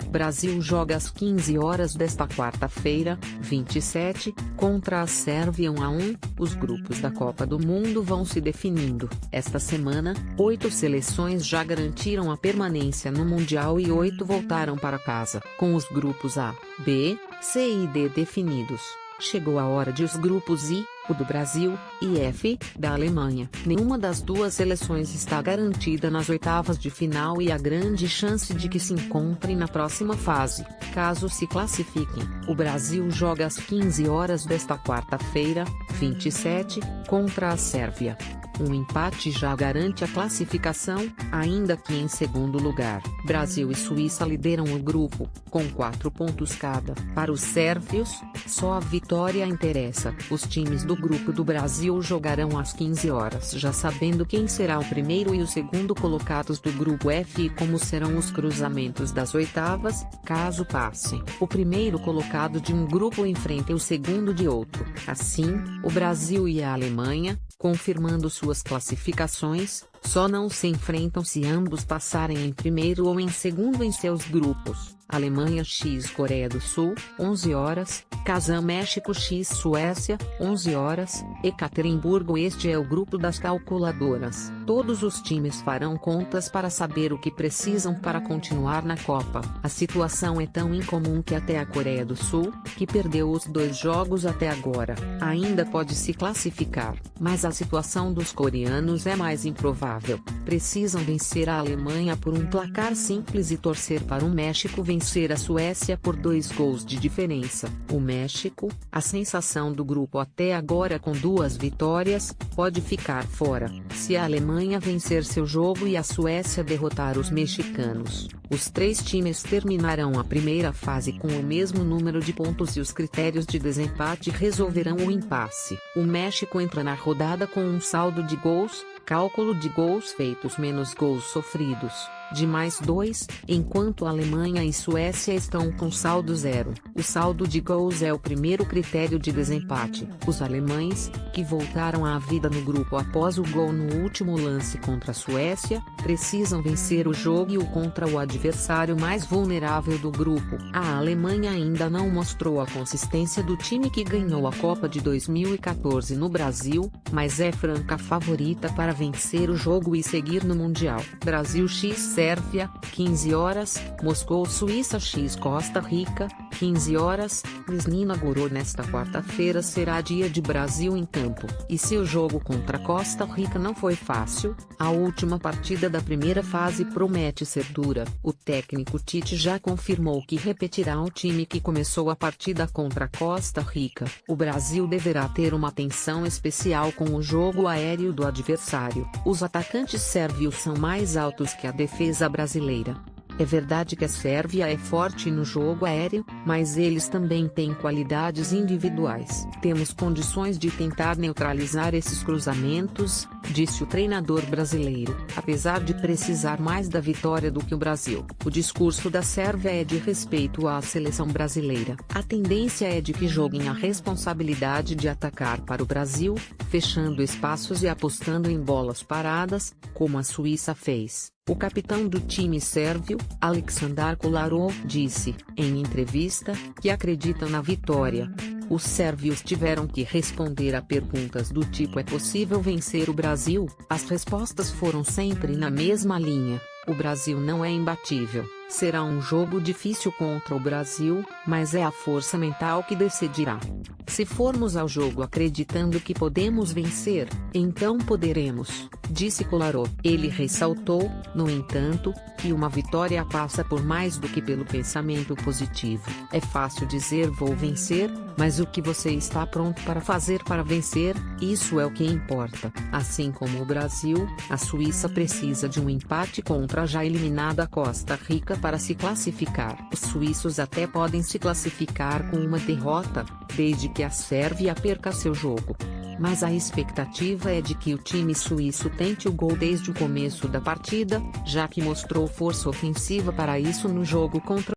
Brasil joga às 15 horas desta quarta-feira, 27, contra a Sérvia 1-1. Os grupos da Copa do Mundo vão se definindo. Esta semana, 8 seleções já garantiram a permanência no Mundial e 8 voltaram para casa. Com os grupos A, B, C e D definidos, chegou a hora de os grupos I, o do Brasil, e F, da Alemanha. Nenhuma das duas seleções está garantida nas oitavas de final e há grande chance de que se encontrem na próxima fase, caso se classifiquem. O Brasil joga às 15 horas desta quarta-feira, 27, contra a Sérvia. Um empate já garante a classificação, ainda que em segundo lugar. Brasil e Suíça lideram o grupo, com 4 pontos cada. Para os sérvios, só a vitória interessa. Os times do grupo do Brasil jogarão às 15 horas, já sabendo quem será o primeiro e o segundo colocados do grupo F e como serão os cruzamentos das oitavas, caso passem. O primeiro colocado de um grupo enfrenta o segundo de outro. Assim, o Brasil e a Alemanha, confirmando suas classificações, só não se enfrentam se ambos passarem em primeiro ou em segundo em seus grupos. Alemanha x Coreia do Sul, 11 horas, Kazan México x Suécia, 11 horas, Ekaterimburgo. Este é o grupo das calculadoras. Todos os times farão contas para saber o que precisam para continuar na Copa. A situação é tão incomum que até a Coreia do Sul, que perdeu os 2 jogos até agora, ainda pode se classificar. Mas a situação dos coreanos é mais improvável. Precisam vencer a Alemanha por um placar simples e torcer para o México vencer a Suécia por 2 gols de diferença. O México, a sensação do grupo até agora com 2 vitórias, pode ficar fora, se a Alemanha vencer seu jogo e a Suécia derrotar os mexicanos. Os 3 times terminarão a primeira fase com o mesmo número de pontos e os critérios de desempate resolverão o impasse. O México entra na rodada com um saldo de gols, cálculo de gols feitos menos gols sofridos, de mais 2, enquanto a Alemanha e Suécia estão com saldo 0. O saldo de gols é o primeiro critério de desempate. Os alemães, que voltaram à vida no grupo após o gol no último lance contra a Suécia, precisam vencer o jogo contra o adversário mais vulnerável do grupo. A Alemanha ainda não mostrou a consistência do time que ganhou a Copa de 2014 no Brasil, mas é franca favorita para vencer o jogo e seguir no Mundial. Brasil x Sérvia, 15 horas, Moscou Suíça x Costa Rica, 15 horas, Nizhny Novgorod. Nesta quarta-feira será dia de Brasil em campo. E se o jogo contra Costa Rica não foi fácil, a última partida da primeira fase promete ser dura. O técnico Tite já confirmou que repetirá o time que começou a partida contra Costa Rica. O Brasil deverá ter uma atenção especial com o jogo aéreo do adversário. Os atacantes sérvios são mais altos que a defesa brasileira. É verdade que a Sérvia é forte no jogo aéreo, mas eles também têm qualidades individuais. Temos condições de tentar neutralizar esses cruzamentos, disse o treinador brasileiro, apesar de precisar mais da vitória do que o Brasil. O discurso da Sérvia é de respeito à seleção brasileira. A tendência é de que joguem a responsabilidade de atacar para o Brasil, fechando espaços e apostando em bolas paradas, como a Suíça fez. O capitão do time sérvio, Aleksandar Kolarov, disse, em entrevista, que acredita na vitória. Os sérvios tiveram que responder a perguntas do tipo: é possível vencer o Brasil? As respostas foram sempre na mesma linha: o Brasil não é imbatível. Será um jogo difícil contra o Brasil, mas é a força mental que decidirá. Se formos ao jogo acreditando que podemos vencer, então poderemos, disse Kolarov. Ele ressaltou, no entanto, que uma vitória passa por mais do que pelo pensamento positivo. É fácil dizer vou vencer, mas o que você está pronto para fazer para vencer, isso é o que importa. Assim como o Brasil, a Suíça precisa de um empate contra a já eliminada Costa Rica para se classificar. Os suíços até podem se classificar com uma derrota, desde que a Sérvia perca seu jogo. Mas a expectativa é de que o time suíço tente o gol desde o começo da partida, já que mostrou força ofensiva para isso no jogo contra